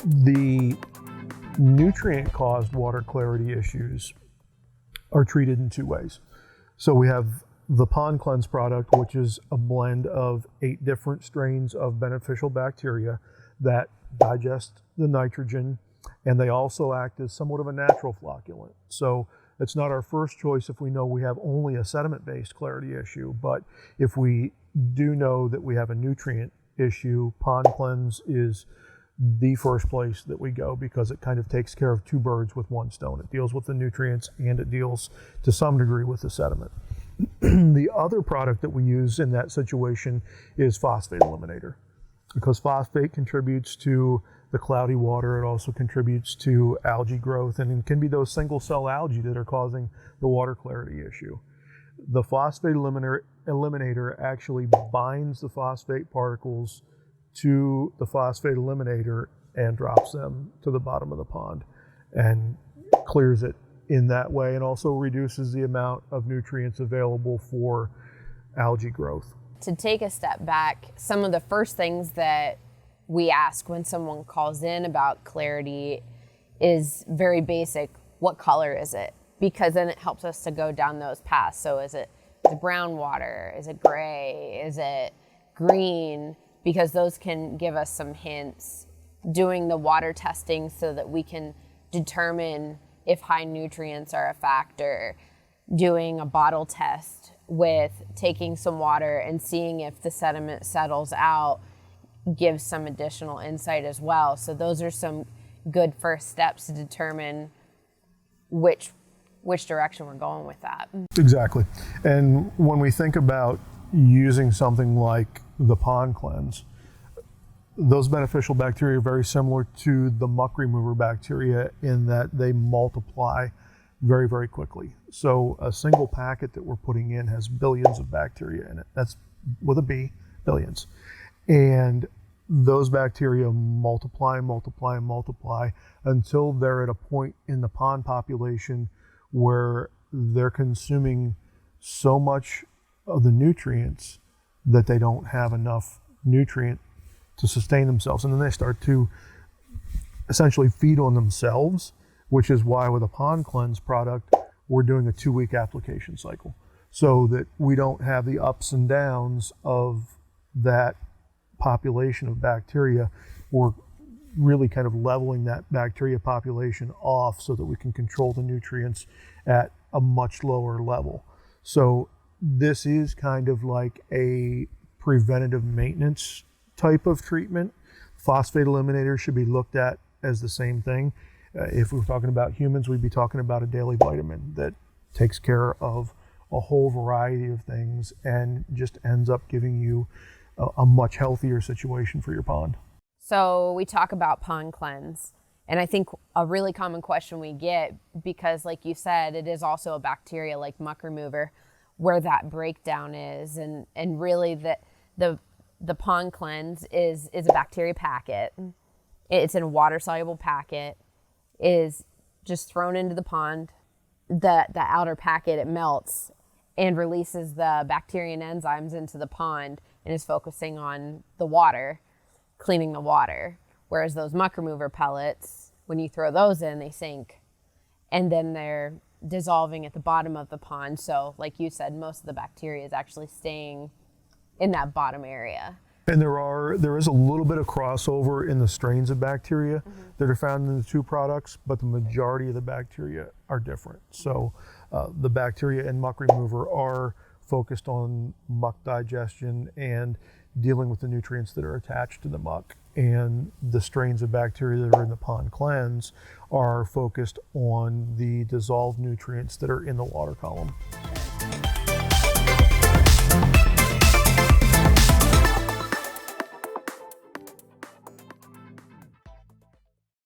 The nutrient-caused water clarity issues are treated in two ways. So we have the Pond Cleanse product, which is a blend of 8 different strains of beneficial bacteria that digest the nitrogen, and they also act as somewhat of a natural flocculant. So it's not our first choice if we know we have only a sediment-based clarity issue, but if we do know that we have a nutrient issue, Pond Cleanse is the first place that we go, because it kind of takes care of 2 birds with 1 stone. It deals with the nutrients and it deals to some degree with the sediment. The other product that we use in that situation is phosphate eliminator, because phosphate contributes to the cloudy water. It also contributes to algae growth, and it can be those single cell algae that are causing the water clarity issue. The phosphate eliminator actually binds the phosphate particles to the phosphate eliminator and drops them to the bottom of the pond and clears it in that way, and also reduces the amount of nutrients available for algae growth. To take a step back, some of the first things that we ask when someone calls in about clarity is very basic. What color is it? Because then it helps us to go down those paths. So is it brown water? Is it gray? Is it green? Because those can give us some hints. Doing the water testing so that we can determine if high nutrients are a factor. Doing a bottle test with taking some water and seeing if the sediment settles out gives some additional insight as well. So those are some good first steps to determine which direction we're going with that. Exactly. And when we think about using something like the Pond Cleanse, those beneficial bacteria are very similar to the muck remover bacteria in that they multiply very, very quickly. So a single packet that we're putting in has billions of bacteria in it. That's with a B, billions. And those bacteria multiply until they're at a point in the pond population where they're consuming so much of the nutrients that they don't have enough nutrient to sustain themselves. And then they start to essentially feed on themselves, which is why with a Pond Cleanse product, we're doing a 2-week application cycle so that we don't have the ups and downs of that population of bacteria. We're really kind of leveling that bacteria population off so that we can control the nutrients at a much lower level. So this is kind of like a preventative maintenance type of treatment. Phosphate eliminator should be looked at as the same thing. If we're talking about humans, we'd be talking about a daily vitamin that takes care of a whole variety of things and just ends up giving you a much healthier situation for your pond. So we talk about Pond Cleanse, and I think a really common question we get, because like you said, it is also a bacteria like muck remover, where that breakdown is, and really the Pond Cleanse is a bacteria packet. It's in a water soluble packet, is just thrown into the pond. The outer packet, it melts and releases the bacteria and enzymes into the pond and is focusing on the water, cleaning the water. Whereas those muck remover pellets, when you throw those in, they sink and then they're dissolving at the bottom of the pond. So like you said, most of the bacteria is actually staying in that bottom area. And there is a little bit of crossover in the strains of bacteria that are found in the 2 products, but the majority of the bacteria are different. So the bacteria in muck remover are focused on muck digestion and dealing with the nutrients that are attached to the muck. And the strains of bacteria that are in the Pond Cleanse are focused on the dissolved nutrients that are in the water column.